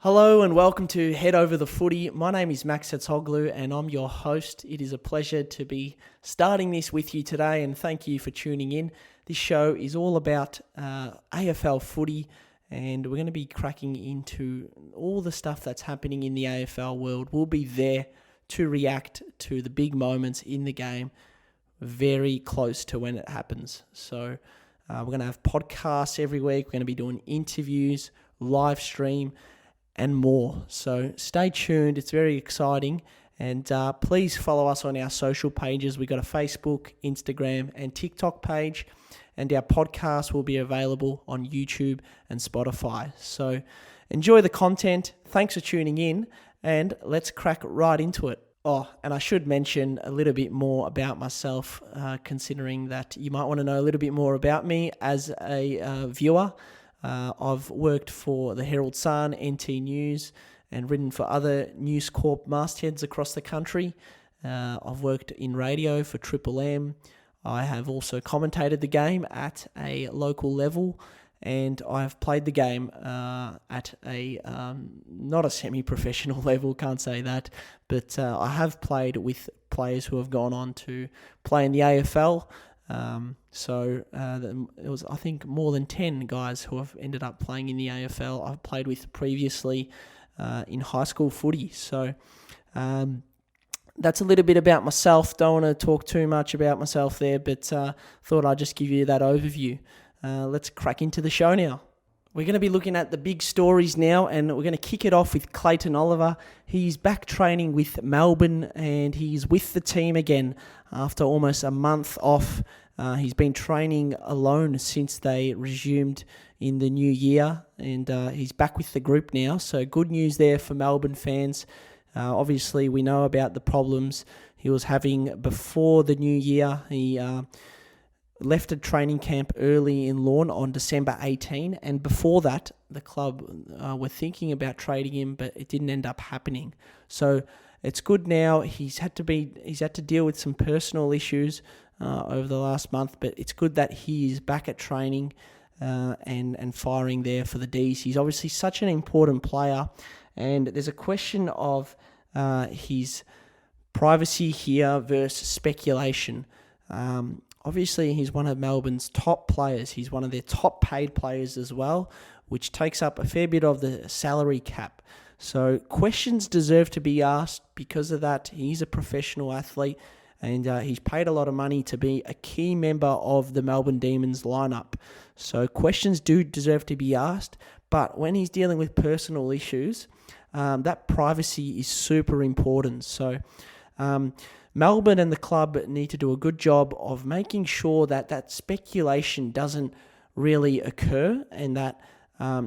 Hello and welcome to Head Over the Footy. My name is Max Setzoglu and I'm your host. It is a pleasure to be starting this with you today and thank you for tuning in. This show is all about AFL footy and we're going to be cracking into all the stuff that's happening in the AFL world. We'll be there to react to the big moments in the game very close to when it happens. So we're going to have podcasts every week. We're going to be doing interviews, live stream, and more. So stay tuned. It's very exciting. And please follow us on our social pages. We've got a Facebook, Instagram, and TikTok page. And our podcast will be available on YouTube and Spotify. So enjoy the content. Thanks for tuning in. And let's crack right into it. Oh, and I should mention a little bit more about myself, considering that you might want to know a little bit more about me as a viewer. I've worked for the Herald Sun, NT News, and written for other News Corp mastheads across the country. I've worked in radio for Triple M. I have also commentated the game at a local level, and I've played the game at a not a semi-professional level, can't say that, but I have played with players who have gone on to play in the AFL. It was, I think, more than 10 guys who have ended up playing in the AFL I've played with previously in high school footy. So that's a little bit about myself. Don't want to talk too much about myself there, but thought I'd just give you that overview. Let's crack into the show now. We're going to be looking at the big stories now, and we're going to kick it off with Clayton Oliver. He's back training with Melbourne, and he's with the team again after almost a month off. He's been training alone since they resumed in the new year, and he's back with the group now. So good news there for Melbourne fans. Obviously, we know about the problems he was having before the new year. He left a training camp early in Lorne on December 18, and before that, the club were thinking about trading him, but it didn't end up happening. So it's good now. He's had to deal with some personal issues over the last month, but it's good that he is back at training and firing there for the D's. He's obviously such an important player, and there's a question of his privacy here versus speculation. Obviously, he's one of Melbourne's top players. He's one of their top paid players as well, which takes up a fair bit of the salary cap. So questions deserve to be asked because of that. He's a professional athlete and he's paid a lot of money to be a key member of the Melbourne Demons lineup. So questions do deserve to be asked, but when he's dealing with personal issues, that privacy is super important. So Melbourne and the club need to do a good job of making sure that that speculation doesn't really occur and that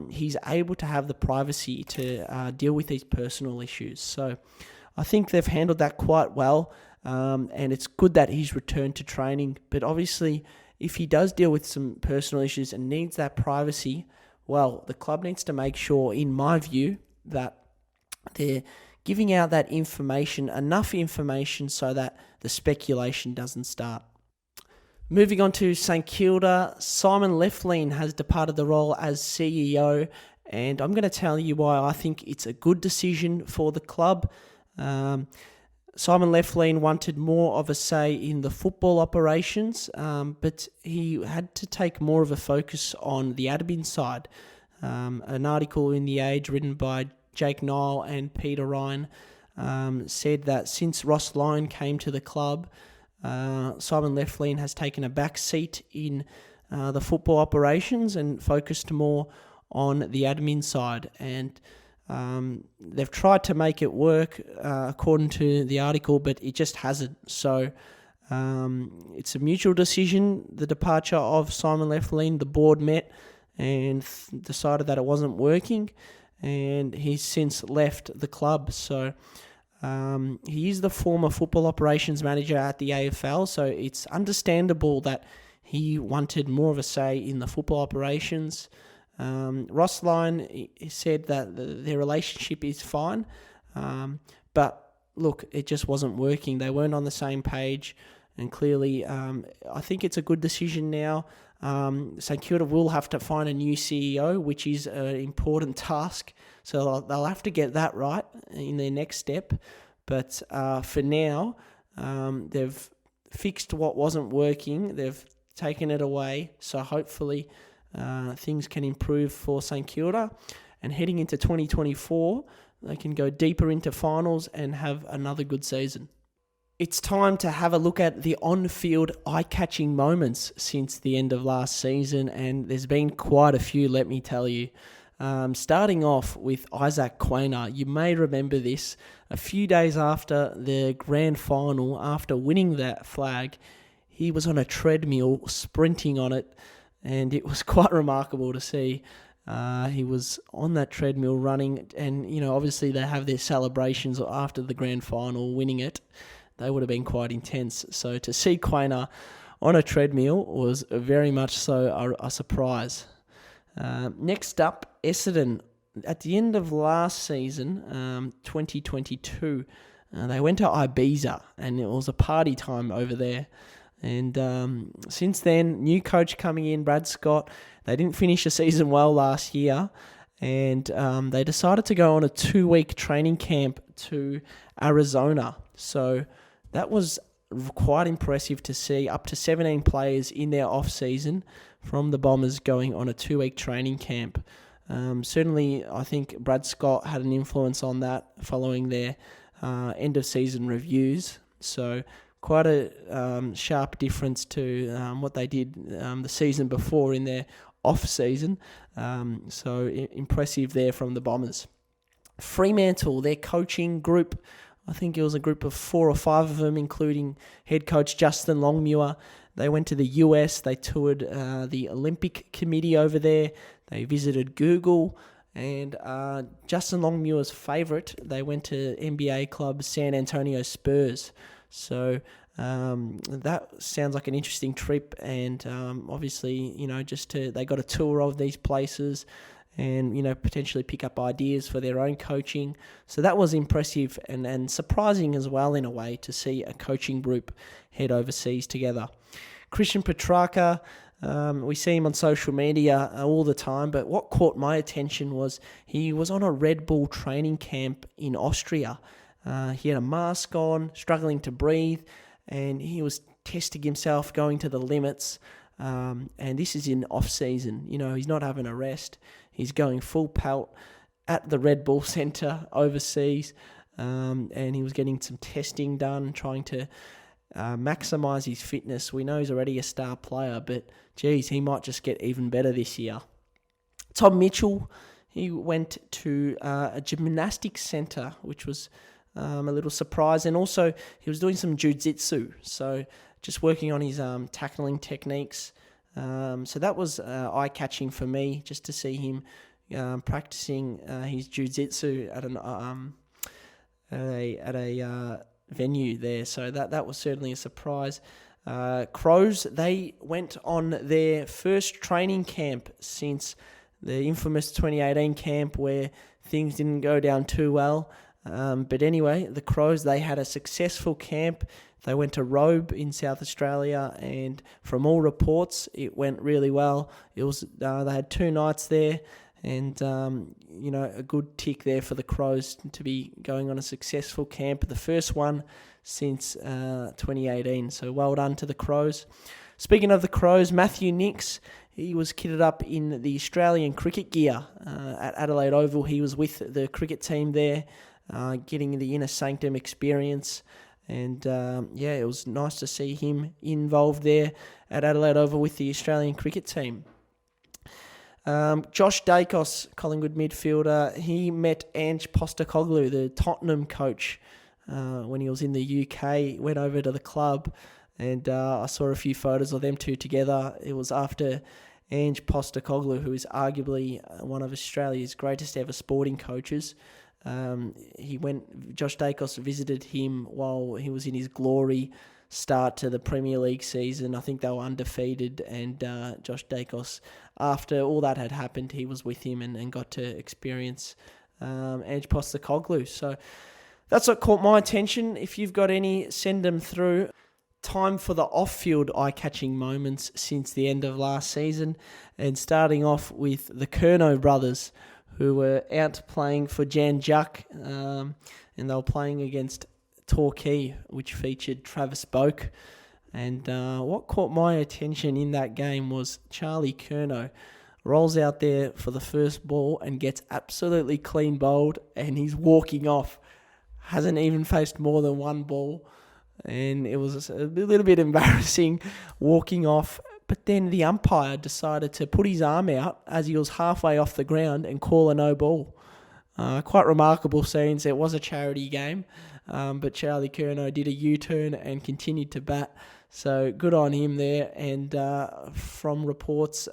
he's able to have the privacy to deal with these personal issues. So I think they've handled that quite well, and it's good that he's returned to training. But obviously, if he does deal with some personal issues and needs that privacy, well, the club needs to make sure, in my view, that they're giving out that information, enough information so that the speculation doesn't start. Moving on to St Kilda, Simon Lethlean has departed the role as CEO, and I'm going to tell you why I think it's a good decision for the club. Simon Lethlean wanted more of a say in the football operations, but he had to take more of a focus on the admin side. An article in The Age written by Jake Nile and Peter Ryan said that since Ross Lyon came to the club, Simon Lethlean has taken a back seat in the football operations and focused more on the admin side. And they've tried to make it work according to the article, but it just hasn't. So it's a mutual decision, the departure of Simon Lethlean. The board met and decided that it wasn't working, and he's since left the club. So he is the former football operations manager at the AFL, so it's understandable that he wanted more of a say in the football operations. Ross Lyon said that their relationship is fine, but look, it just wasn't working. They weren't on the same page, and clearly I think it's a good decision now. St Kilda will have to find a new CEO, which is an important task. So they'll have to get that right in their next step. But for now, they've fixed what wasn't working. They've taken it away. So hopefully things can improve for St Kilda. And heading into 2024, they can go deeper into finals and have another good season. It's time to have a look at the on-field eye-catching moments since the end of last season, and there's been quite a few, let me tell you. Starting off with Isaac Quaynor. You may remember this. A few days after the grand final, after winning that flag, he was on a treadmill sprinting on it, and it was quite remarkable to see. He was on that treadmill running, and obviously they have their celebrations after the grand final, winning it. They would have been quite intense. So to see Quaynor on a treadmill was very much so a surprise. Next up, Essendon. At the end of last season, 2022, they went to Ibiza, and it was a party time over there. And since then, new coach coming in, Brad Scott. They didn't finish the season well last year, and they decided to go on a 2-week training camp to Arizona. So that was quite impressive to see. Up to 17 players in their off-season from the Bombers going on a 2-week training camp. Certainly, I think Brad Scott had an influence on that following their end-of-season reviews. So quite a sharp difference to what they did the season before in their off-season. So impressive there from the Bombers. Fremantle, their coaching group, I think it was a group of 4 or 5 of them, including head coach Justin Longmuir. They went to the US. They toured the Olympic Committee over there. They visited Google. And Justin Longmuir's favourite, they went to NBA club San Antonio Spurs. So that sounds like an interesting trip. And obviously, they got a tour of these places and, potentially pick up ideas for their own coaching. So that was impressive and surprising as well in a way to see a coaching group head overseas together. Christian Petrarca, we see him on social media all the time, but what caught my attention was he was on a Red Bull training camp in Austria. He had a mask on, struggling to breathe, and he was testing himself, going to the limits. And this is in off-season. He's not having a rest. He's going full pelt at the Red Bull Centre overseas, and he was getting some testing done, trying to maximise his fitness. We know he's already a star player, but geez, he might just get even better this year. Tom Mitchell, he went to a gymnastics centre, which was a little surprise, and also he was doing some jiu-jitsu, so just working on his tackling techniques. So that was eye-catching for me, just to see him practicing his jiu-jitsu at a venue there. So that was certainly a surprise. Crows, they went on their first training camp since the infamous 2018 camp where things didn't go down too well. But anyway, the Crows, they had a successful camp. They went to Robe in South Australia, and from all reports, it went really well. It was they had 2 nights there, and a good tick there for the Crows to be going on a successful camp, the first one since 2018. So well done to the Crows. Speaking of the Crows, Matthew Nicks, he was kitted up in the Australian cricket gear at Adelaide Oval. He was with the cricket team there, getting the inner sanctum experience. And it was nice to see him involved there at Adelaide Oval with the Australian cricket team. Josh Dacos, Collingwood midfielder, he met Ange Postecoglou, the Tottenham coach, when he was in the UK. Went over to the club, and I saw a few photos of them two together. It was after Ange Postecoglou, who is arguably one of Australia's greatest ever sporting coaches. Josh Dacos visited him while he was in his glory start to the Premier League season. I think they were undefeated, and Josh Dacos, after all that had happened, he was with him and got to experience Ange Postecoglou. So that's what caught my attention. If you've got any, send them through. Time for the off-field eye-catching moments since the end of last season, and starting off with the Curnow brothers, who were out playing for Jan Juck, and they were playing against Torquay, which featured Travis Boak. And what caught my attention in that game was Charlie Curnow rolls out there for the first ball and gets absolutely clean bowled, and he's walking off. Hasn't even faced more than one ball, and it was a little bit embarrassing walking off. But then the umpire decided to put his arm out as he was halfway off the ground and call a no ball. Quite remarkable scenes. It was a charity game, but Charlie Curnow did a U-turn and continued to bat. So good on him there. And from reports,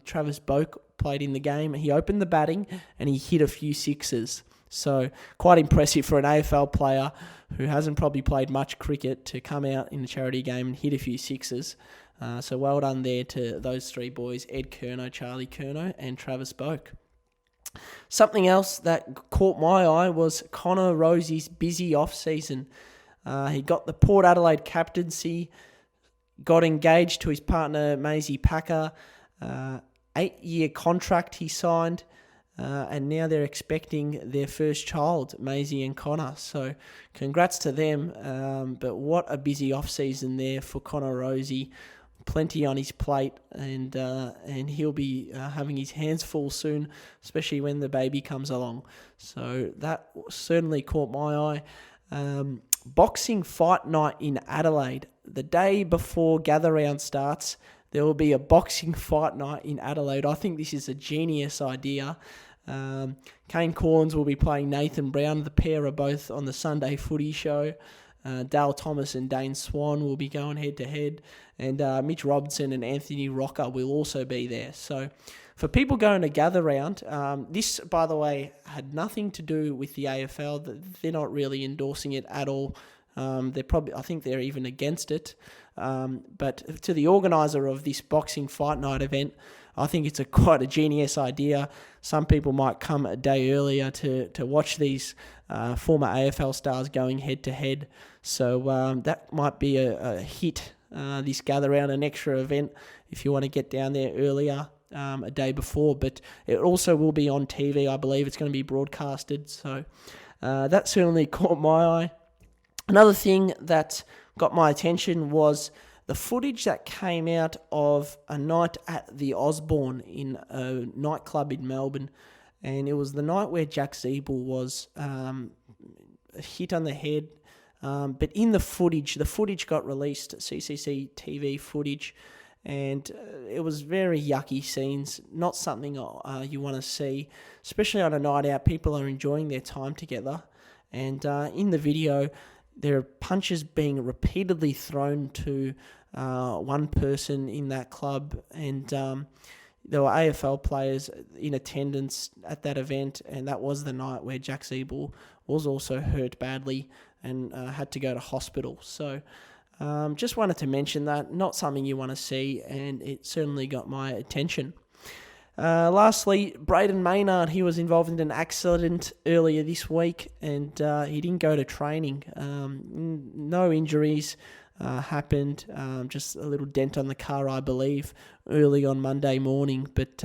Travis Boak played in the game. He opened the batting and he hit a few sixes. So quite impressive for an AFL player who hasn't probably played much cricket to come out in a charity game and hit a few sixes. So well done there to those three boys, Ed Curnow, Charlie Curnow and Travis Boak. Something else that caught my eye was Connor Rosie's busy off-season. He got the Port Adelaide captaincy, got engaged to his partner Maisie Packer, 8-year contract he signed, and now they're expecting their first child, Maisie and Connor. So congrats to them, but what a busy off-season there for Connor Rosie. Plenty on his plate, and he'll be having his hands full soon, especially when the baby comes along. So that certainly caught my eye. Boxing fight night in Adelaide. The day before Gather Round starts, there will be a boxing fight night in Adelaide. I think this is a genius idea. Kane Corns will be playing Nathan Brown. The pair are both on the Sunday Footy show. Dale Thomas and Dane Swan will be going head-to-head. And Mitch Robinson and Anthony Rocker will also be there. So for people going to Gather Round, this, by the way, had nothing to do with the AFL. They're not really endorsing it at all. I think they're even against it. But to the organiser of this boxing fight night event, I think it's quite a genius idea. Some people might come a day earlier to watch these former AFL stars going head-to-head. So that might be a hit, this Gather Round, an extra event if you want to get down there earlier, a day before. But it also will be on TV, I believe. It's going to be broadcasted. So that certainly caught my eye. Another thing that got my attention was the footage that came out of a night at the Osborne in a nightclub in Melbourne. And it was the night where Jack Zeeble was hit on the head. But in the footage got released, CCC TV footage, and it was very yucky scenes, not something you want to see, especially on a night out. People are enjoying their time together. And in the video, there are punches being repeatedly thrown to one person in that club, and there were AFL players in attendance at that event, and that was the night where Jack Zeeble was also hurt badly and had to go to hospital. So just wanted to mention that. Not something you want to see, and it certainly got my attention. Lastly, Braden Maynard, he was involved in an accident earlier this week, and he didn't go to training. No injuries happened, just a little dent on the car, I believe, early on Monday morning, but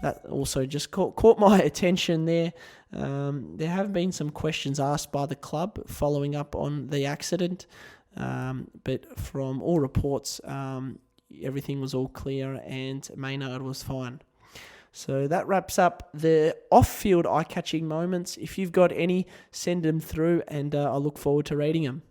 that also just caught my attention there. There have been some questions asked by the club following up on the accident, but from all reports, everything was all clear and Maynard was fine. So that wraps up the off-field eye-catching moments. If you've got any, send them through, and I look forward to reading them.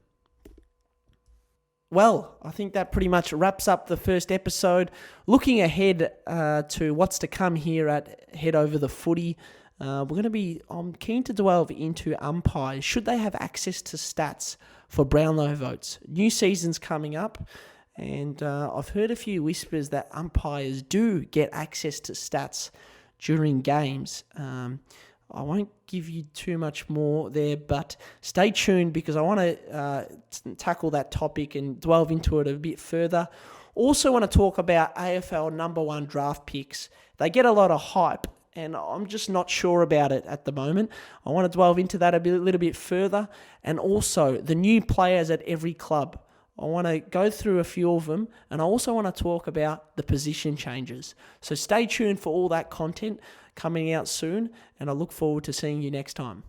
Well, I think that pretty much wraps up the first episode. Looking ahead to what's to come here at Head Over the Footy, I'm keen to delve into umpires. Should they have access to stats for Brownlow votes? New season's coming up, and I've heard a few whispers that umpires do get access to stats during games. I won't give you too much more there, but stay tuned because I want to tackle that topic and delve into it a bit further. Also want to talk about AFL number one draft picks. They get a lot of hype, and I'm just not sure about it at the moment. I want to delve into that a little bit further, and also the new players at every club. I want to go through a few of them, and I also want to talk about the position changes. So stay tuned for all that content. coming out soon, and I look forward to seeing you next time.